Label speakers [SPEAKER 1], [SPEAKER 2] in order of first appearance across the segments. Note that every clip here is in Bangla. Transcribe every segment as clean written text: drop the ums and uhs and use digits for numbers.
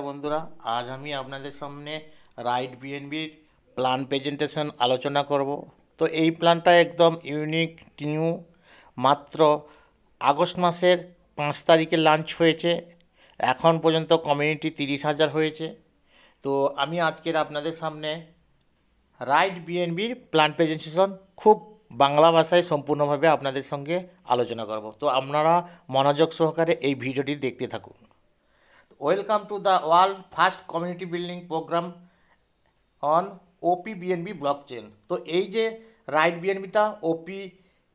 [SPEAKER 1] বন্ধুরা, আজ আমি আপনাদের সামনে রাইট বিএনবির প্ল্যান প্রেজেন্টেশন আলোচনা করব। তো এই প্ল্যানটা একদম ইউনিক, নিউ, মাত্র আগস্ট মাসের 5 তারিখে লঞ্চ হয়েছে। এখন পর্যন্ত কমিউনিটি 30,000 হয়েছে। তো আমি আজকের আপনাদের সামনে রাইট বিএনবির প্ল্যান প্রেজেন্টেশন খুব বাংলা ভাষায় সম্পূর্ণভাবে আপনাদের সঙ্গে আলোচনা করব। তো আপনারা মনোযোগ সহকারে এই ভিডিওটি দেখতে থাকুন। Welcome to the world first community building programme on OP BNB block chain. তো এই যে রাইট বিএনবিটা ওপি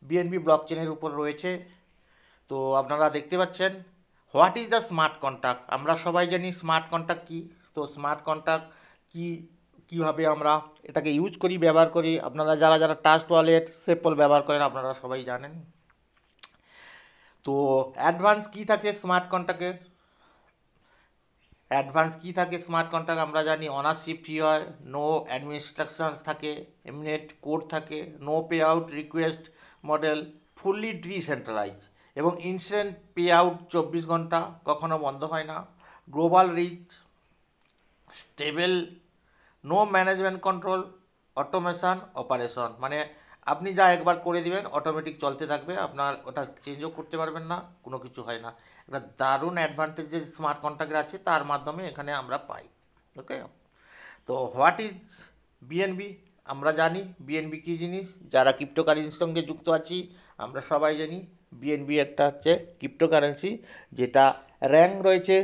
[SPEAKER 1] বিএনবি ব্লক চেনের উপর রয়েছে। তো আপনারা দেখতে পাচ্ছেন, what is the smart contract. আমরা সবাই জানি স্মার্ট কন্ট্রাক্ট কী। তো স্মার্ট কন্ট্রাক্ট কী, কীভাবে আমরা এটাকে ইউজ করি, ব্যবহার করি, আপনারা যারা যারা ট্রাস্ট ওয়ালেট, সেপল ব্যবহার করেন আপনারা সবাই জানেন। তো অ্যাডভান্স কী থাকে স্মার্ট কন্ট্রাক্টের, অ্যাডভান্স কী থাকে স্মার্ট কন্ট্রাক্ট আমরা জানি। অনারশিপ ফি হয়, নো অ্যাডমিনিস্ট্রেকশনস থাকে, এমিনেট কোড থাকে, no pay out request model, fully decentralize এবং ইনস্ট্যান্ট পে আউট 24 ঘন্টা, কখনো বন্ধ হয় না। Global reach, stable, no management control, automation, operation, মানে আপনি যা একবার করে দিবেন অটোমেটিক চলতে থাকবে, আপনার ওটা চেঞ্জও করতে পারবেন না, কোনো কিছু হয় না। একটা দারুণ অ্যাডভান্টেজ যে স্মার্ট কন্ট্রাক্ট আছে তার মাধ্যমে এখানে আমরা পাই। ওকে, তো হোয়াট ইজ বিএনবি আমরা জানি। বিএনবি কী জিনিস, যারা ক্রিপ্টোকারেন্সির সঙ্গে যুক্ত আছি আমরা সবাই জানি বিএনবি একটা হচ্ছে ক্রিপ্টোকারেন্সি, যেটা র্যাঙ্ক রয়েছে,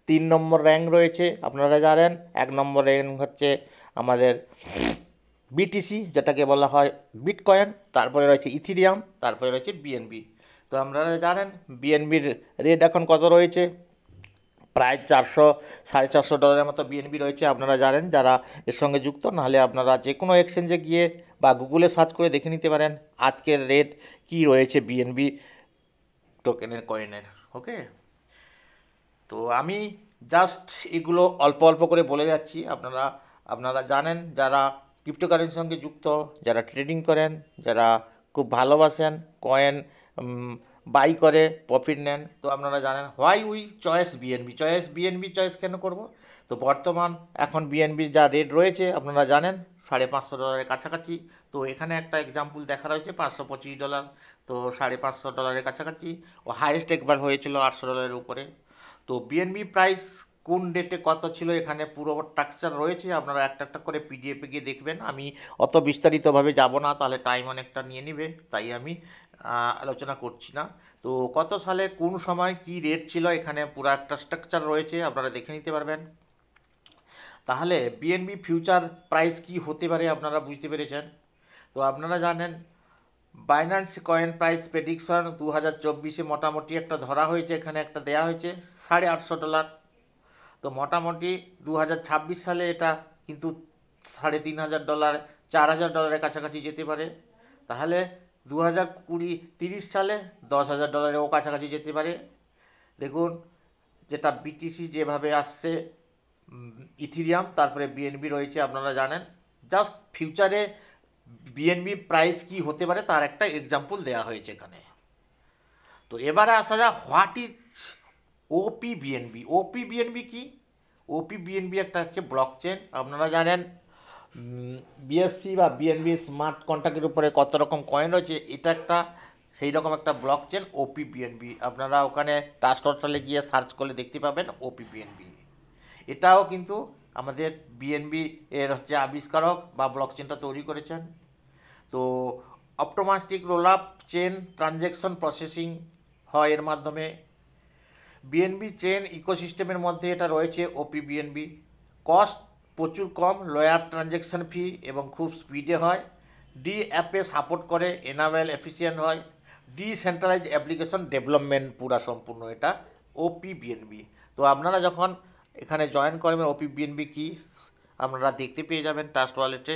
[SPEAKER 1] 3 নম্বর র্যাঙ্ক রয়েছে। আপনারা জানেন 1 নম্বর র্যাঙ্ক হচ্ছে আমাদের বিটিসি, যেটাকে বলা হয় বিটকয়েন, তারপরে রয়েছে ইথিরিয়াম, তারপরে রয়েছে বিএনবি। তো আপনারা জানেন বিএনবির রেট এখন কত রয়েছে, প্রায় 400-450 ডলারের মতো বিএনবি রয়েছে। আপনারা জানেন যারা এর সঙ্গে যুক্ত, নাহলে আপনারা যে কোনো এক্সচেঞ্জে গিয়ে বা গুগলে সার্চ করে দেখে নিতে পারেন আজকের রেট কি রয়েছে বিএনবি টোকেনের, কয়েনের। ওকে, তো আমি জাস্ট এগুলো অল্প অল্প করে বলে যাচ্ছি। আপনারা জানেন যারা ক্রিপ্টোকারেন্সির সঙ্গে যুক্ত, যারা ট্রেডিং করেন, যারা খুব ভালোবাসেন কয়েন বাই করে প্রফিট নেন। তো আপনারা জানেন why we choice BNB. Choice কেন করব? তো বর্তমান এখন বিএনবির যা রেট রয়েছে আপনারা জানেন $550 কাছাকাছি। তো এখানে একটা এক্সাম্পল দেখা রয়েছে $525। তো $550 কাছাকাছি। ও হাইয়েস্ট একবার হয়েছিল $800 উপরে। তো বিএনবি প্রাইস কোন ডেটে কত ছিল এখানে পুরো স্ট্রাকচার রয়েছে, আপনারা একটা একটা করে পিডিএফে গিয়ে দেখবেন। আমি অত বিস্তারিতভাবে যাব না, তাহলে টাইম অনেকটা নিয়ে নেবে, তাই আমি আলোচনা করছি না। তো কত সালে কোন সময় কি রেট ছিল এখানে পুরো একটা স্ট্রাকচার রয়েছে, আপনারা দেখে নিতে পারবেন। তাহলে বিএনবি ফিউচার প্রাইস কি হতে পারে আপনারা বুঝতে পেরেছেন। তো আপনারা জানেন বাইন্যান্স কয়েন প্রাইস প্রেডিকশন 2024-এ মোটামুটি একটা ধরা হয়েছে, এখানে একটা দেয়া হয়েছে $850। তো মোটামুটি 2026 সালে এটা কিন্তু $3,500, $4,000 কাছাকাছি যেতে পারে। তাহলে 2030 সালে $10,000-ও কাছাকাছি যেতে পারে। দেখুন, যেটা বিটিসি যেভাবে আসছে, ইথিরিয়াম, তারপরে বিএনবি রয়েছে, আপনারা জানেন জাস্ট ফিউচারে বিএনবি প্রাইস কি হতে পারে তার একটা এক্সাম্পল দেওয়া হয়েছে এখানে। তো এবারে আসা যাক what is OP BNB. OP BNB কি? ওপি বিএনবি একটা হচ্ছে ব্লক চেন। আপনারা জানেন বিএসসি বা বিএনবি স্মার্ট কন্ট্রাক্টের উপরে কত রকম কয়েন রয়েছে, এটা একটা সেই রকম একটা ব্লক চেন ওপি বিএনবি। আপনারা ওখানে ট্রাস্ট পোর্টালে গিয়ে সার্চ করলে দেখতে পাবেন ওপি বিএনবি। এটাও কিন্তু আমাদের বিএনবি এর হচ্ছে আবিষ্কারক বা ব্লক চেনটা তৈরি করেছেন। তো automatic roll up chain transaction processing হয় এর মাধ্যমে। বিএনবি চেন ইকোসিস্টেমের মধ্যে এটা রয়েছে ওপি বিএনবি। কস্ট প্রচুর কম, লয়ার ট্রানজ্যাকশন ফি এবং খুব স্পিডে হয়। ডি অ্যাপে সাপোর্ট করে, এনাবেল এফিসিয়েন্ট হয়। ডিসেন্ট্রালাইজ অ্যাপ্লিকেশন ডেভেলপমেন্ট পুরা সম্পূর্ণ এটা ওপি বিএনবি। তো আপনারা যখন এখানে জয়েন করবেন ওপি বিএনবি কি আপনারা দেখতে পেয়ে যাবেন ট্রাস্ট ওয়ালেটে।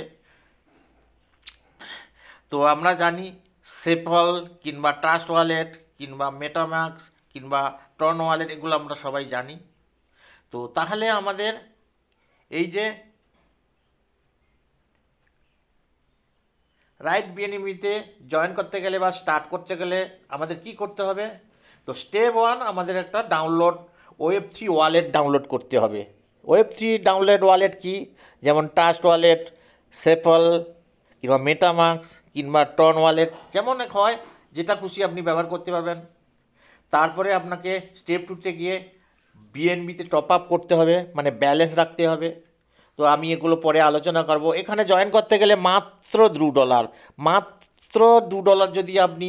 [SPEAKER 1] তো আমরা জানি সেপল কিংবা ট্রাস্ট ওয়ালেট কিংবা মেটাম্যাক্স কিংবা টর্ন ওয়ালেট, এগুলো আমরা সবাই জানি। তো তাহলে আমাদের এই যে রাইট বিএনবিতে জয়েন করতে গেলে বা স্টার্ট করতে গেলে আমাদের কি করতে হবে? তো স্টেপ 1 আমাদের একটা ডাউনলোড ওয়েব3 ওয়ালেট ডাউনলোড করতে হবে। Web3 ডাউনলোড ওয়ালেট কি, যেমন ট্রাস্ট ওয়ালেট, সেপল কিংবা মেটামাস্ক কিংবা টন ওয়ালেট, যেমন হয় যেটা খুশি আপনি ব্যবহার করতে পারবেন। তারপরে আপনাকে স্টেপ 2তে গিয়ে বিএনবিতে টপ আপ করতে হবে, মানে ব্যালেন্স রাখতে হবে। তো আমি এগুলো পরে আলোচনা করব। এখানে জয়েন করতে গেলে মাত্র $2, মাত্র $2 যদি আপনি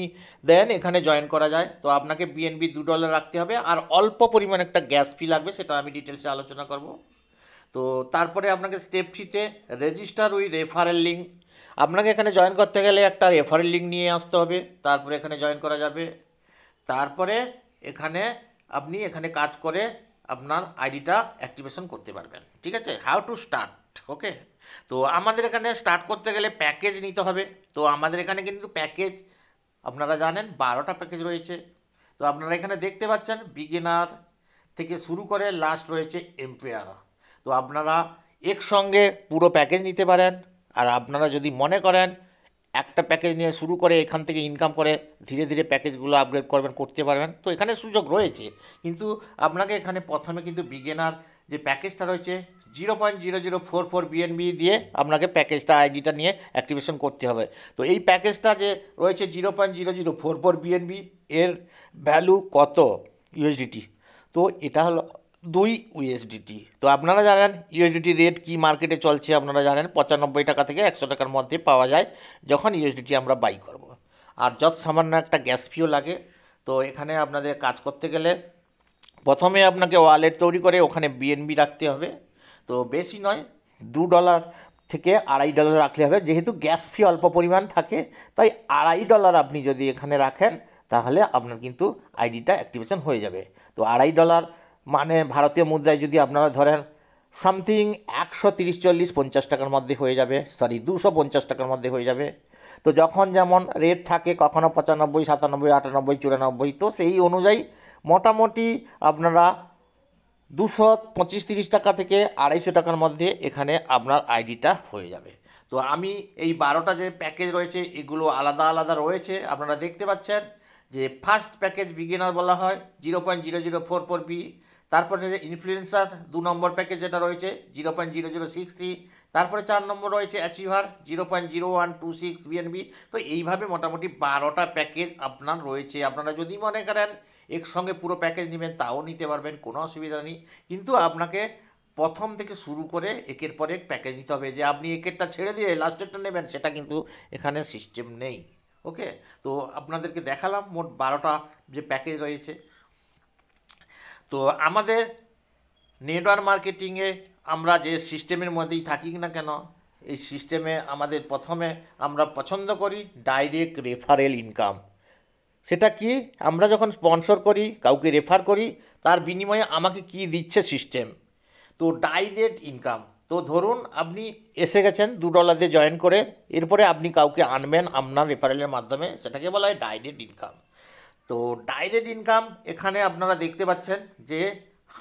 [SPEAKER 1] দেন এখানে জয়েন করা যায়। তো আপনাকে বিএনবি $2 রাখতে হবে, আর অল্প পরিমাণ একটা গ্যাস ফি লাগবে, সেটা আমি ডিটেলসে আলোচনা করব। তো তারপরে আপনাকে স্টেপ 3তে রেজিস্টার উইথ রেফারেল লিঙ্ক, আপনাকে এখানে জয়েন করতে গেলে একটা রেফারেল লিঙ্ক নিয়ে আসতে হবে, তারপরে এখানে জয়েন করা যাবে। তারপরে এখানে আপনি এখানে কাজ করে আপনার আইডিটা অ্যাক্টিভেশন করতে পারবেন। ঠিক আছে, হাউ টু স্টার্ট। ওকে, তো আমাদের এখানে স্টার্ট করতে গেলে প্যাকেজ নিতে হবে। তো আমাদের এখানে কিন্তু প্যাকেজ আপনারা জানেন 12টা প্যাকেজ রয়েছে। তো আপনারা এখানে দেখতে পাচ্ছেন বিগিনার থেকে শুরু করে লাস্ট রয়েছে এম্পায়ার। তো আপনারা একসঙ্গে পুরো প্যাকেজ নিতে পারেন, আর আপনারা যদি মনে করেন একটা প্যাকেজ নিয়ে শুরু করে এখান থেকে ইনকাম করে ধীরে ধীরে প্যাকেজগুলো আপগ্রেড করতে পারবেন, তো এখানে সুযোগ রয়েছে। কিন্তু আপনাকে এখানে প্রথমে কিন্তু বিগিনার যে প্যাকেজটা রয়েছে 0.0044 বিএনবি দিয়ে আপনাকে প্যাকেজটা আইডিটা নিয়ে অ্যাক্টিভেশন করতে হবে। তো এই প্যাকেজটা যে রয়েছে 0.0044 বিএনবি, এর ভ্যালু কত ইউএসডিটি? তো এটা হলো 2 ইউএসডিটি। তো আপনারা জানেন ইউএসডিটি রেট কি মার্কেটে চলছে, আপনারা জানেন 95 টাকা থেকে 100 টাকার মধ্যে পাওয়া যায় যখন ইউএসডিটি আমরা বাই করব। আর যত সামান্য একটা গ্যাস ফিও লাগে। তো এখানে আপনাদের কাজ করতে গেলে প্রথমে আপনাকে ওয়ালেট তৈরি করে ওখানে বিএনবি রাখতে হবে। তো বেশি নয়, $2 থেকে $2.5 রাখলে হবে, যেহেতু গ্যাস ফি অল্প পরিমাণ থাকে তাই $2.5 আপনি যদি এখানে রাখেন তাহলে আপনার কিন্তু আইডিটা অ্যাক্টিভেশন হয়ে যাবে। তো $2.5 মানে ভারতীয় মুদ্রায় যদি আপনারা ধরেন সামথিং 130-140-50 টাকার মধ্যে হয়ে যাবে, 250 টাকার মধ্যে হয়ে যাবে। তো যখন যেমন রেট থাকে, কখনো 95, 97, 98, 94, তো সেই অনুযায়ী মোটামুটি আপনারা 225-30 টাকা থেকে 250 টাকার মধ্যে এখানে আপনার আইডিটা হয়ে যাবে। তো আমি এই 12টা যে প্যাকেজ রয়েছে এগুলো আলাদা আলাদা রয়েছে, আপনারা দেখতে পাচ্ছেন যে ফার্স্ট প্যাকেজ বিগিনার বলা হয় 0.0044 বি। তারপরে যে ইনফ্লুয়েন্সার 2 নম্বর প্যাকেজ যেটা রয়েছে 0.0063। তারপরে 4 নম্বর রয়েছে অ্যাচিভার 0.0126 বিএনবি। তো এইভাবে মোটামুটি 12টা প্যাকেজ আপনার রয়েছে। আপনারা যদি মনে করেন একসঙ্গে পুরো প্যাকেজ নেবেন তাও নিতে পারবেন, কোনো অসুবিধা নেই। কিন্তু আপনাকে প্রথম থেকে শুরু করে একের পর এক প্যাকেজ নিতে হবে, যে আপনি একেরটা ছেড়ে দিয়ে লাস্টেরটা নেবেন সেটা কিন্তু এখানে সিস্টেম নেই। ওকে, তো আপনাদেরকে দেখালাম মোট 12টা যে প্যাকেজ রয়েছে। তো আমাদের নেটওয়ার্ক মার্কেটিংয়ে আমরা যে সিস্টেমের মধ্যেই থাকি না কেন, এই সিস্টেমে আমাদের প্রথমে আমরা পছন্দ করি ডাইরেক্ট রেফারেল ইনকাম। সেটা কি, আমরা যখন স্পন্সর করি, কাউকে রেফার করি, তার বিনিময়ে আমাকে কি দিচ্ছে সিস্টেম। তো ডাইরেক্ট ইনকাম। তো ধরুন আপনি এসে গেছেন $2 দিয়ে জয়েন করে, এরপরে আপনি কাউকে আনবেন আপনার রেফারেলের মাধ্যমে, সেটাকে বলা হয় ডাইরেক্ট ইনকাম। তো ডাইরেক্ট ইনকাম এখানে আপনারা দেখতে পাচ্ছেন যে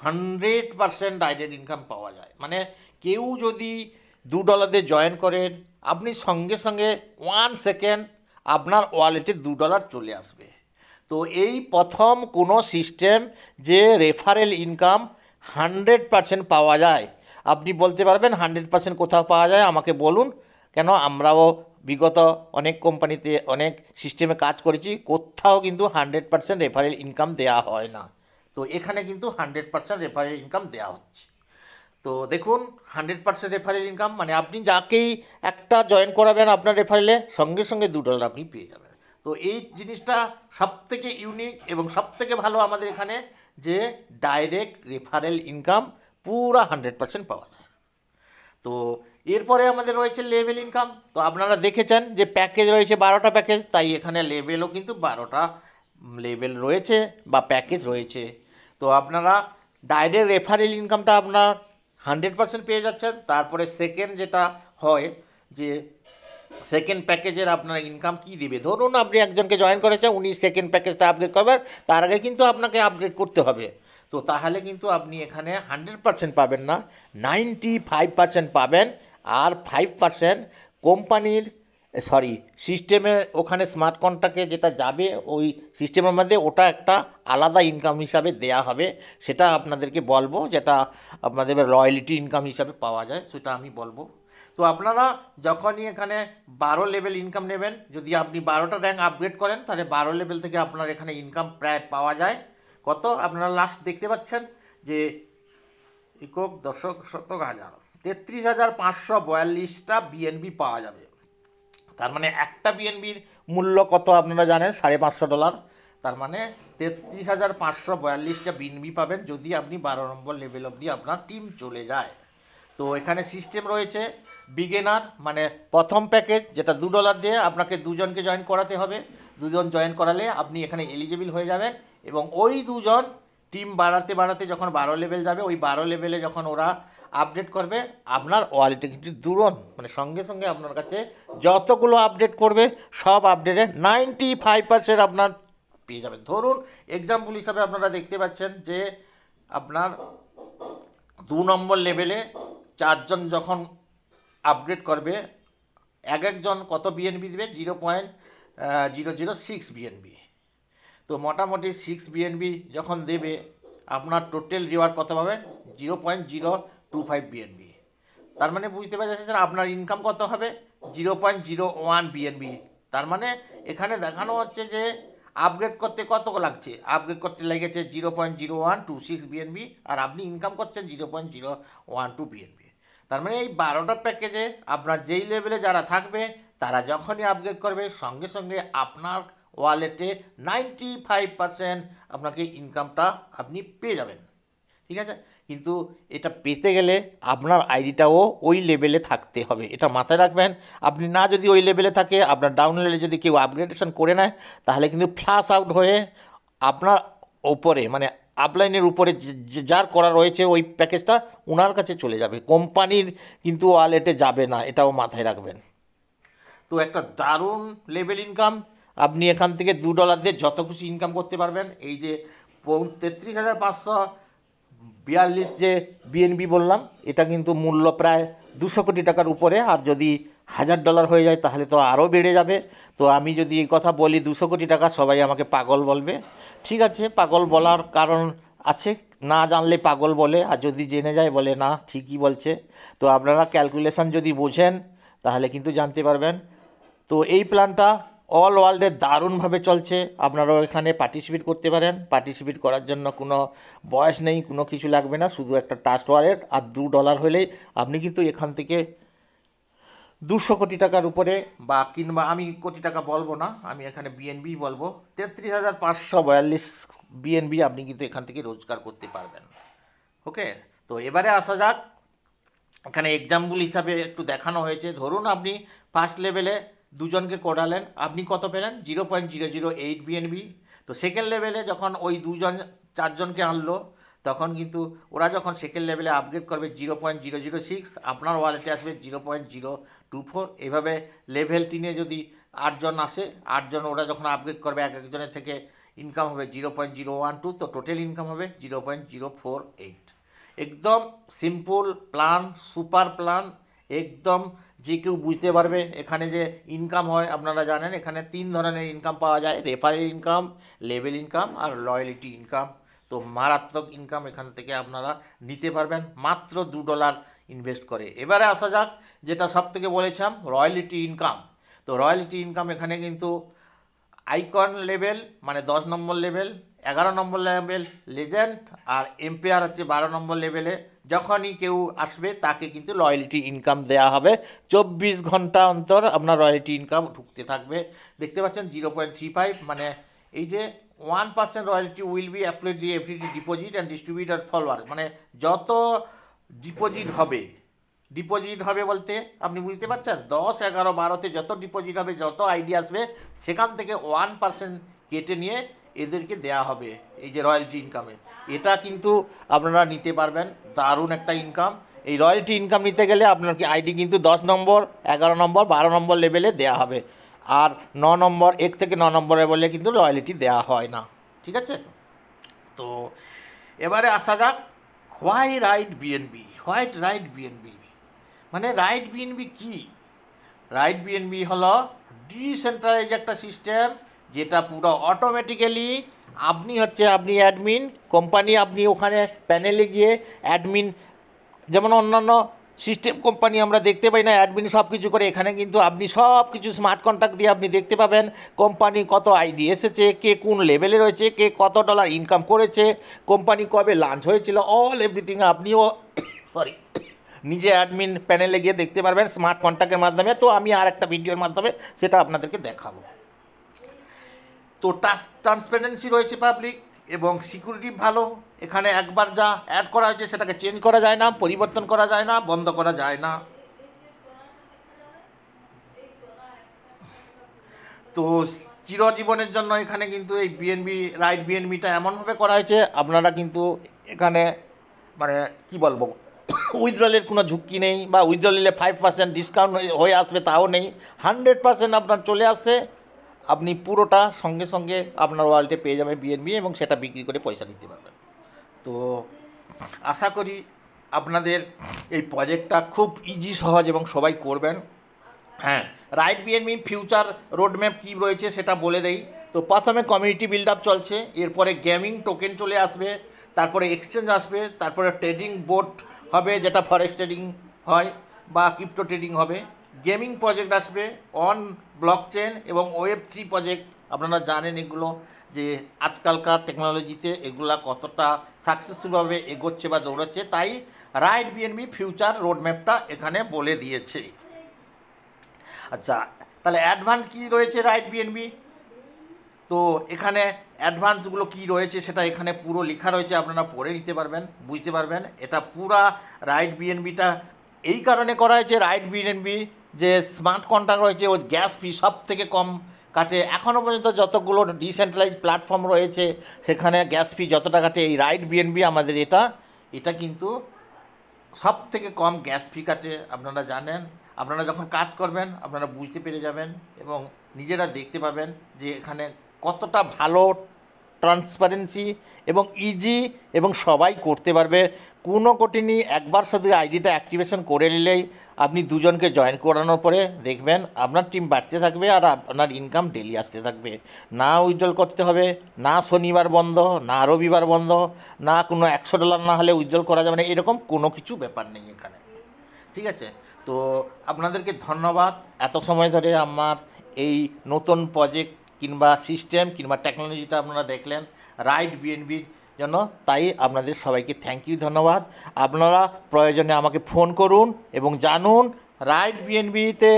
[SPEAKER 1] 100% ডাইরেক্ট ইনকাম পাওয়া যায়। মানে কেউ যদি $2 দিয়ে জয়েন করেন, আপনি সঙ্গে সঙ্গে 1 সেকেন্ড আপনার ওয়ালেটে $2 চলে আসবে। তো এই প্রথম কোনো সিস্টেম যে রেফারেল ইনকাম 100% পাওয়া যায়। আপনি বলতে পারবেন 100% কোথাও পাওয়া যায়, আমাকে বলুন। কেন, আমরাও বিগত অনেক কোম্পানিতে অনেক সিস্টেমে কাজ করেছি, কোথাও কিন্তু 100% রেফারেল ইনকাম দেওয়া হয় না। তো এখানে কিন্তু 100% রেফারেল ইনকাম দেওয়া হচ্ছে। তো দেখুন 100% রেফারেল ইনকাম মানে আপনি যাকেই একটা জয়েন করাবেন আপনার রেফারেলে, সঙ্গে সঙ্গে $2 আপনি পেয়ে যাবেন। তো এই জিনিসটা সবথেকে ইউনিক এবং সবথেকে ভালো আমাদের এখানে, যে ডাইরেক্ট রেফারেল ইনকাম পুরো 100% পাওয়া যায়। তো এরপরে আমাদের রয়েছে লেভেল ইনকাম। তো আপনারা দেখেছেন যে প্যাকেজ রয়েছে 12টা প্যাকেজ, তাই এখানে লেভেলও কিন্তু 12টা লেভেল রয়েছে বা প্যাকেজ রয়েছে। তো আপনারা ডাইরেক্ট রেফারেল ইনকামটা আপনার 100% পেয়ে যাচ্ছেন। তারপরে সেকেন্ড যেটা হয়, যে সেকেন্ড প্যাকেজের আপনার ইনকাম কি দিবে। ধরুন আপনি একজনকে জয়েন করেছেন, উনি সেকেন্ড প্যাকেজটা আপগ্রেড করবেন, তার আগে কিন্তু আপনাকে আপগ্রেড করতে হবে। তো তাহলে কিন্তু আপনি এখানে 100% পাবেন না, 95% পাবেন। আর 5% কোম্পানির সরি, সিস্টেমে ওখানে স্মার্ট কন্ট্রাক্টে যেটা যাবে ওই সিস্টেমের মধ্যে ওটা একটা আলাদা ইনকাম হিসাবে দেয়া হবে, সেটা আপনাদেরকে বলবো, যেটা আপনাদের রয়্যালিটি ইনকাম হিসাবে পাওয়া যায় সেটা আমি বলবো। তো আপনারা যখনই এখানে 12 লেভেল ইনকাম নেবেন, যদি আপনি 12টা র্যাঙ্ক আপগ্রেড করেন তাহলে 12 লেভেল থেকে আপনার এখানে ইনকাম প্রায় পাওয়া যায় কত, আপনারা লাস্ট দেখতে পাচ্ছেন যে একক দশক শতক হাজার 33,542টা বিএনবি পাওয়া যাবে। তার মানে একটা বিএনবির মূল্য কত আপনারা জানেন, $550। তার মানে 33,542টা বিএনবি পাবেন যদি আপনি 12 নম্বর লেভেল অবধি আপনার টিম চলে যায়। তো এখানে সিস্টেম রয়েছে বিগিনার, মানে প্রথম প্যাকেজ যেটা $2 দিয়ে আপনাকে দুজনকে জয়েন করাতে হবে, দুজন জয়েন করালে আপনি এখানে এলিজিবল হয়ে যাবেন, এবং ওই দুজন টিম বাড়াতে বাড়াতে যখন 12 লেভেল যাবে, ওই 12 লেভেলে যখন ওরা আপডেট করবে আপনার ওয়ালেটে কিন্তু দুরন, মানে সঙ্গে সঙ্গে আপনার কাছে যতগুলো আপডেট করবে সব আপডেটে 95% আপনার পেয়ে যাবেন। ধরুন এক্সাম্পল হিসাবে আপনারা দেখতে পাচ্ছেন যে আপনার 2 নম্বর লেভেলে 4 জন যখন আপগ্রেড করবে, এক একজন কত বিএনবি দেবে, 0.006 বিএনবি। তো মোটামুটি 6 বিএনবি যখন দেবে আপনার টোটাল রিওয়ার্ড কত পাবে, 0.025 বিএনবি। তার মানে বুঝতে পারছেন আপনার ইনকাম কত হবে, 0.01 বিএনবি। তার মানে এখানে দেখানো হচ্ছে যে আপগ্রেড করতে কত লাগছে, আপগ্রেড করতে লেগেছে 0.0126 বিএনবি, আর আপনি ইনকাম করছেন 0.012 বিএনবি। তার মানে এই 12টা প্যাকেজে আপনার যেই লেভেলে যারা থাকবে তারা যখনই আপগ্রেড করবে সঙ্গে সঙ্গে আপনার ওয়ালেটে 95% আপনাকে ইনকামটা আপনি পেয়ে যাবেন। ঠিক আছে, কিন্তু এটা পেতে গেলে আপনার আইডিটাও ওই লেভেলে থাকতে হবে, এটা মাথায় রাখবেন। আপনি না যদি ওই লেভেলে থাকে, আপনার ডাউন লেভেলে যদি কেউ আপগ্রেডেশন করে নেয় তাহলে কিন্তু ফ্লাশ আউট হয়ে আপনার ওপরে, মানে আপলাইনের উপরে যার করা রয়েছে ওই প্যাকেজটা ওনার কাছে চলে যাবে, কোম্পানির কিন্তু ওয়ালেটে যাবে না, এটাও মাথায় রাখবেন। তো একটা দারুণ লেভেল ইনকাম, আপনি এখান থেকে $2 দিয়ে যত খুশি ইনকাম করতে পারবেন। এই যে 33,542 যে বিএনবি বললাম, এটা কিন্তু মূল্য প্রায় 200 কোটি টাকার উপরে, আর যদি $1,000 হয়ে যায় তাহলে তো আরও বেড়ে যাবে। তো আমি যদি এই কথা বলি 200 কোটি টাকা, সবাই আমাকে পাগল বলবে। ঠিক আছে, পাগল বলার কারণ আছে, না জানলে পাগল বলে, আর যদি জেনে যায় বলে না ঠিকই বলছে। তো আপনারা ক্যালকুলেশন যদি বোঝেন তাহলে কিন্তু জানতে পারবেন। তো এই প্ল্যানটা অল ওয়ার্ল্ডে দারুণভাবে চলছে, আপনারাও এখানে পার্টিসিপেট করতে পারেন। পার্টিসিপেট করার জন্য কোনো বয়স নেই, কোনো কিছু লাগবে না, শুধু একটা ট্রাস্ট ওয়ালেট আর $2 হলেই আপনি কিন্তু এখান থেকে 200 কোটি টাকার উপরে, বা কিংবা আমি কোটি টাকা বলবো না, আমি এখানে বিএনবি বলবো, 33,542 বিএনবি আপনি কিন্তু এখান থেকে রোজগার করতে পারবেন। ওকে, তো এবারে আসা যাক, এখানে এক্সাম্পল হিসাবে একটু দেখানো হয়েছে। ধরুন আপনি ফার্স্ট লেভেলে দুজনকে করালেন, আপনি কত পেলেন, 0.008 বিএনবি। তো সেকেন্ড লেভেলে যখন ওই দুজন 4 জনকে আনলো, তখন কিন্তু ওরা যখন সেকেন্ড লেভেলে আপগ্রেড করবে 0.006, আপনার ওয়ালেটে আসবে 0.024। এভাবে লেভেল 3-এ যদি 8 জন আসে, 8 জন ওরা যখন আপগ্রেড করবে এক একজনের থেকে ইনকাম হবে 0.012, তো টোটাল ইনকাম হবে 0.048। একদম সিম্পল প্ল্যান, সুপার প্ল্যান, একদম যে কেউ বুঝতে পারবে। এখানে যে ইনকাম হয় আপনারা জানেন, এখানে 3 ধরনের ইনকাম পাওয়া যায়, রেফারেল ইনকাম, লেভেল ইনকাম আর লয়্যালিটি ইনকাম। তো মারাত্মক ইনকাম এখান থেকে আপনারা নিতে পারবেন মাত্র $2 ইনভেস্ট করে। এবারে আসা যাক যেটা সব থেকে বলেছিলাম, রয়্যালিটি ইনকাম। তো রয়্যালিটি ইনকাম এখানে কিন্তু আইকন লেভেল মানে 10 নম্বর লেভেল, 11 নম্বর লেভেল লেজেন্ড, আর এম্পায়ার হচ্ছে 12 নম্বর লেভেলে। যখনই কেউ আসবে তাকে কিন্তু রয়্যালিটি ইনকাম দেওয়া হবে, 24 ঘন্টা অন্তর আপনার রয়্যালিটি ইনকাম ঢুকতে থাকবে। দেখতে পাচ্ছেন 0.35, মানে এই যে 1% royalty will be applied every deposit and distributed forward, মানে যত ডিপোজিট হবে বলতে আপনি বুঝতে পারছেন, 10, 11, 12-তে যত ডিপোজিট হবে, যত আইডি আসবে, সেখান থেকে 1% কেটে নিয়ে এদেরকে দেয়া হবে এই যে রয়্যালটি ইনকামে। এটা কিন্তু আপনারা নিতে পারবেন, দারুণ একটা ইনকাম। এই রয়্যালটি ইনকাম নিতে গেলে আপনার কি আইডি কিন্তু 10 নম্বর, 11 নম্বর, 12 নম্বর লেভেলে দেয়া হবে, আর 9 নম্বর, 1 থেকে 9 নম্বরে বলে কিন্তু রয়্যালিটি দেওয়া হয় না। ঠিক আছে, তো এবারে আসা যাক হোয়াইট রাইট বিএনবি। মানে রাইট বিএনবি কী? রাইট বিএনবি হলো ডিসেন্ট্রালাইজ একটা সিস্টেম, যেটা পুরো অটোমেটিক্যালি আপনি অ্যাডমিন কোম্পানি, আপনি ওখানে প্যানেলে গিয়ে অ্যাডমিন, যেমন অন্যান্য সিস্টেম কোম্পানি আমরা দেখতে পাই না অ্যাডমিন সব কিছু করে, এখানে কিন্তু আপনি সব কিছু স্মার্ট কন্ট্রাক্ট দিয়ে আপনি দেখতে পাবেন কোম্পানি কত আইডি এসেছে, কে কোন লেভেলে রয়েছে, কে কত ডলার ইনকাম করেছে, কোম্পানি কবে লঞ্চ হয়েছিল, অল এভরিথিং আপনিও সরি নিজে অ্যাডমিন প্যানেলে গিয়ে দেখতে পারবেন স্মার্ট কন্ট্রাক্টের মাধ্যমে। তো আমি আর একটা ভিডিওর মাধ্যমে সেটা আপনাদেরকে দেখাবো। তো ট্রান্সপারেন্সি রয়েছে পাবলিক এবং সিকিউরিটি ভালো। এখানে একবার যা অ্যাড করা হয়েছে সেটাকে চেঞ্জ করা যায় না, পরিবর্তন করা যায় না, বন্ধ করা যায় না। তো চিরজীবনের জন্য এখানে কিন্তু এই বিএনবি রাইট বিএনবিটা এমনভাবে করা হয়েছে, আপনারা কিন্তু এখানে মানে কি বলবো উইথড্রলের কোনো ঝুঁকি নেই, বা উইথড্রল নিলে 5% ডিসকাউন্ট হয়ে আসবে তাও নেই, 100% আপনার চলে আসে, আপনি পুরোটা সঙ্গে সঙ্গে আপনার ওয়ালেটে পেয়ে যাবেন বিএনবি এবং সেটা বিক্রি করে পয়সা দিতে পারবেন। তো আশা করি আপনাদের এই প্রজেক্টটা খুব ইজি সহজ এবং সবাই করবেন। হ্যাঁ, রাইট বিএনবি ফিউচার রোডম্যাপ কী রয়েছে সেটা বলে দেই। তো প্রথমে কমিউনিটি বিল্ড আপ চলছে, এরপরে গেমিং টোকেন চলে আসবে, তারপরে এক্সচেঞ্জ আসবে, তারপরে ট্রেডিং বোর্ড হবে যেটা ফরেক্স ট্রেডিং হয় বা ক্রিপ্টো ট্রেডিং হবে, গেমিং প্রজেক্ট আসবে, অন ব্লকচেন এবং Web3 প্রজেক্ট। আপনারা জানেন এগুলো যে আজকালকার টেকনোলজিতে এগুলা কতটা সাকসেসফুলভাবে এগোচ্ছে বা দৌড়াচ্ছে, তাই রাইট বিএনবি ফিউচার রোডম্যাপটা এখানে বলে দিয়েছে। আচ্ছা, তাহলে অ্যাডভান্স কী রয়েছে রাইট বিএনবি? তো এখানে অ্যাডভান্সগুলো কী রয়েছে সেটা এখানে পুরো লেখা রয়েছে, আপনারা পড়ে নিতে পারবেন, বুঝতে পারবেন। এটা পুরা রাইট বিএনবিটা এই কারণে করা হয়েছে, রাইট বিএনবি যে স্মার্ট কন্ট্রাক্ট রয়েছে ও গ্যাস ফি সব থেকে কম কাটে। এখনও পর্যন্ত যতগুলো ডিসেন্ট্রালাইজ প্ল্যাটফর্ম রয়েছে সেখানে গ্যাস ফি যতটা কাটে, এই রাইট বিএনবি আমাদের এটা কিন্তু সব থেকে কম গ্যাস ফি কাটে। আপনারা জানেন, আপনারা যখন কাজ করবেন আপনারা বুঝতে পেরে যাবেন এবং নিজেরা দেখতে পাবেন যে এখানে কতটা ভালো ট্রান্সপারেন্সি এবং ইজি এবং সবাই করতে পারবে, কোনো কঠিনই। একবার শুধু আইডিটা অ্যাক্টিভেশন করে নিলেই আপনি দুজনকে জয়েন করানোর পরে দেখবেন আপনার টিম বাড়তে থাকবে আর আপনার ইনকাম ডেলি আসতে থাকবে। না উইথড্রল করতে হবে, না শনিবার বন্ধ, না রবিবার বন্ধ, না কোনো $100 না হলে উইথড্রল করা যাবে না, এরকম কোনো কিছু ব্যাপার নেই এখানে। ঠিক আছে, তো আপনাদেরকে ধন্যবাদ এত সময় ধরে আমার এই নতুন প্রজেক্ট কিংবা সিস্টেম কিংবা টেকনোলজিটা আপনারা দেখলেন রাইট বিএনবির জন্য, তাই আপনাদের সবাইকে থ্যাংক ইউ, ধন্যবাদ। আপনারা প্রয়োজনে আমাকে ফোন করুন এবং জানুন রাইট বিএনবিতে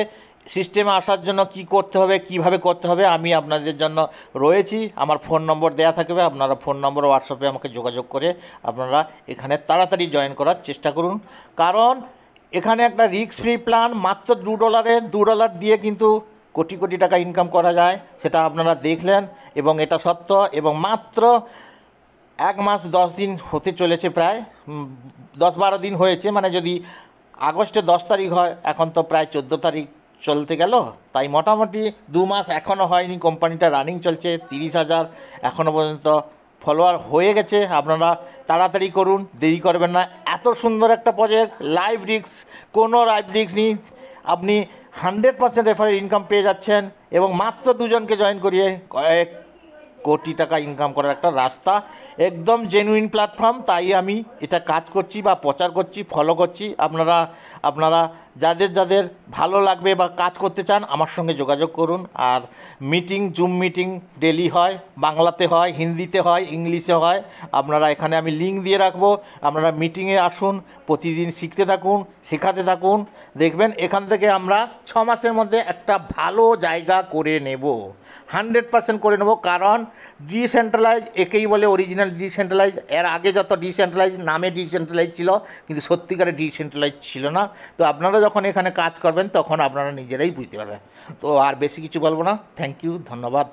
[SPEAKER 1] সিস্টেমে আসার জন্য কি করতে হবে, কিভাবে করতে হবে। আমি আপনাদের জন্য রয়েছি, আমার ফোন নম্বর দেওয়া থাকবে, আপনারা ফোন নম্বর হোয়াটসঅ্যাপে আমাকে যোগাযোগ করে আপনারা এখানে তাড়াতাড়ি জয়েন করার চেষ্টা করুন। কারণ এখানে একটা রিস্ক ফ্রি প্ল্যান, মাত্র $2 দিয়ে কিন্তু কোটি কোটি টাকা ইনকাম করা যায়, সেটা আপনারা দেখলেন এবং এটা সত্য। এবং মাত্র 1 মাস 10 দিন হতে চলেছে, প্রায় 10-12 দিন হয়েছে, মানে যদি আগস্টের 10 তারিখ হয় এখন তো প্রায় 14 তারিখ চলতে গেল, তাই মোটামুটি 2 মাস এখনও হয়নি, কোম্পানিটা রানিং চলছে। 30,000 এখনও পর্যন্ত ফলোয়ার হয়ে গেছে। আপনারা তাড়াতাড়ি করুন, দেরি করবেন না। এত সুন্দর একটা প্রজেক্ট, লাইভ রিস্ক, কোনো লাইভ রিস্ক নেই, আপনি 100% রেফারেল ইনকাম পেয়ে যাচ্ছেন এবং মাত্র দুজনকে জয়েন করিয়ে কয়েক কোটি টাকা ইনকাম করার একটা রাস্তা, একদম জেনুইন প্ল্যাটফর্ম। তাই আমি এটা কাজ করছি বা প্রচার করছি, ফলো করছি। আপনারা যাদের ভালো লাগবে বা কাজ করতে চান আমার সঙ্গে যোগাযোগ করুন। আর জুম মিটিং ডেলি হয়, বাংলাতে হয়, হিন্দিতে হয়, ইংলিশে হয়। আপনারা এখানে আমি লিঙ্ক দিয়ে রাখবো, আপনারা মিটিংয়ে আসুন, প্রতিদিন শিখতে থাকুন, শেখাতে থাকুন, দেখবেন এখান থেকে আমরা 6 মাসের মধ্যে একটা ভালো জায়গা করে নেব, 100% করে নেব। কারণ ডিসেন্ট্রালাইজ একেই বলে অরিজিনাল ডিসেন্ট্রালাইজ। এর আগে যত ডিসেন্ট্রালাইজ নামে ডিসেন্ট্রালাইজ ছিল, কিন্তু সত্যিকারে ডিসেন্ট্রালাইজ ছিল না। তো আপনারা যখন এখানে কাজ করবেন তখন আপনারা নিজেরাই বুঝতে পারবেন। তো আর বেশি কিছু বলবো না, থ্যাংক ইউ, ধন্যবাদ।